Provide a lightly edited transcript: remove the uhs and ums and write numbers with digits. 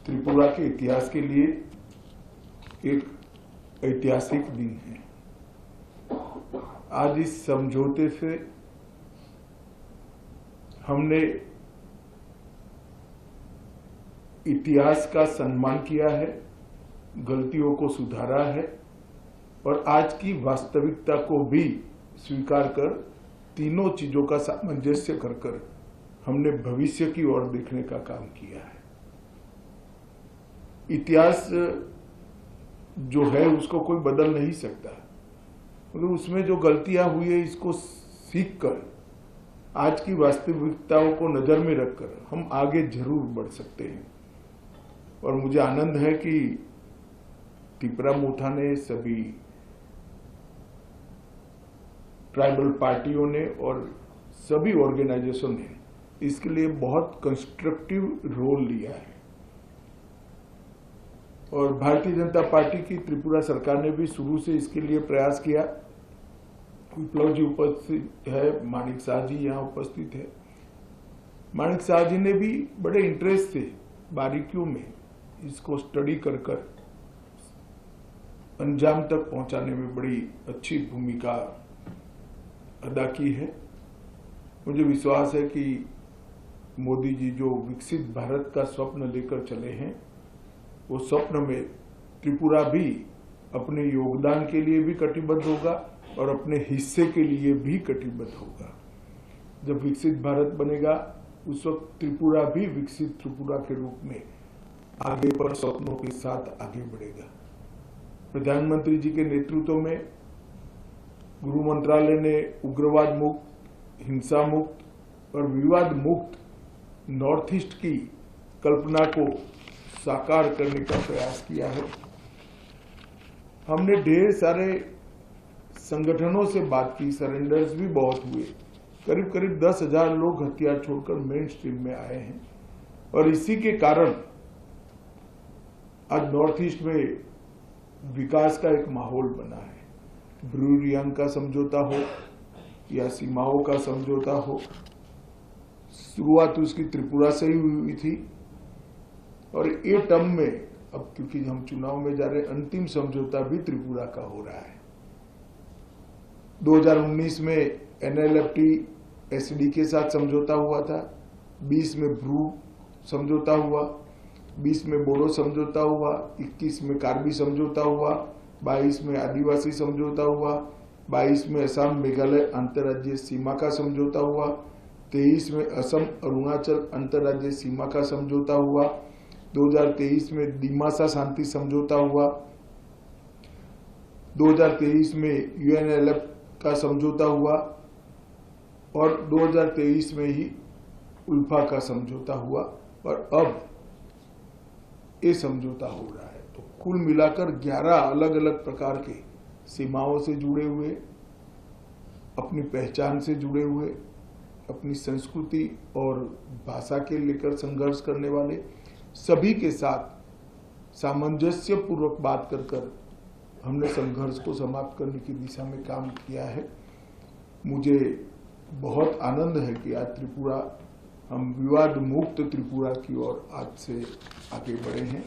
त्रिपुरा के इतिहास के लिए एक ऐतिहासिक दिन है। आज इस समझौते से हमने इतिहास का सम्मान किया है, गलतियों को सुधारा है और आज की वास्तविकता को भी स्वीकार कर तीनों चीजों का सामंजस्य कर हमने भविष्य की ओर देखने का काम किया है। इतिहास जो है उसको कोई बदल नहीं सकता, मगर उसमें जो गलतियां हुई है इसको सीखकर आज की वास्तविकताओं को नजर में रखकर हम आगे जरूर बढ़ सकते हैं। और मुझे आनंद है कि त्रिपुरा मोथा ने, सभी ट्राइबल पार्टियों ने और सभी ऑर्गेनाइजेशन ने इसके लिए बहुत कंस्ट्रक्टिव रोल लिया है। और भारतीय जनता पार्टी की त्रिपुरा सरकार ने भी शुरू से इसके लिए प्रयास किया। विप्लव जी उपस्थित है, माणिक शाह जी यहाँ उपस्थित है। माणिक शाह जी ने भी बड़े इंटरेस्ट से बारीकियों में इसको स्टडी कर अंजाम तक पहुंचाने में बड़ी अच्छी भूमिका अदा की है। मुझे विश्वास है कि मोदी जी जो विकसित भारत का स्वप्न लेकर चले हैं, वो स्वप्न में त्रिपुरा भी अपने योगदान के लिए भी कटिबद्ध होगा और अपने हिस्से के लिए भी कटिबद्ध होगा। जब विकसित भारत बनेगा उस वक्त त्रिपुरा भी विकसित त्रिपुरा के रूप में आगे पर स्वप्नों के साथ आगे बढ़ेगा। प्रधानमंत्री जी के नेतृत्व में गृह मंत्रालय ने उग्रवाद मुक्त, हिंसा मुक्त और विवाद मुक्त नॉर्थ ईस्ट की कल्पना को साकार करने का प्रयास किया है। हमने ढेर सारे संगठनों से बात की, सरेंडर्स भी बहुत हुए। करीब करीब 10,000 लोग हथियार छोड़कर मेन स्ट्रीम में आए हैं और इसी के कारण आज नॉर्थ ईस्ट में विकास का एक माहौल बना है। ब्रू रियांग का समझौता हो या सीमाओं का समझौता हो, शुरुआत उसकी त्रिपुरा से ही हुई थी और ये टर्म में अब क्योंकि हम चुनाव में जा रहे, अंतिम समझौता भी त्रिपुरा का हो रहा है। 2019 में NLFT SD के साथ समझौता हुआ था, 20 में ब्रू समझौता हुआ, 20 में बोडो समझौता हुआ, 21 में कार्बी समझौता हुआ, 22 में आदिवासी समझौता हुआ, 22 में असम मेघालय अंतर्राज्यीय सीमा का समझौता हुआ, 23 में असम अरुणाचल अंतर्राज्यीय सीमा का समझौता हुआ, 2023 में दिमासा शांति समझौता हुआ, 2023 में UNLF का समझौता हुआ और 2023 में ही उल्फा का समझौता हुआ और अब ये समझौता हो रहा है। तो कुल मिलाकर 11 अलग अलग प्रकार के सीमाओं से जुड़े हुए, अपनी पहचान से जुड़े हुए, अपनी संस्कृति और भाषा के लेकर संघर्ष करने वाले सभी के साथ सामंजस्य पूर्वक बात कर हमने संघर्ष को समाप्त करने की दिशा में काम किया है। मुझे बहुत आनंद है कि आज त्रिपुरा, हम विवाद मुक्त त्रिपुरा की ओर आज से आगे बढ़े हैं।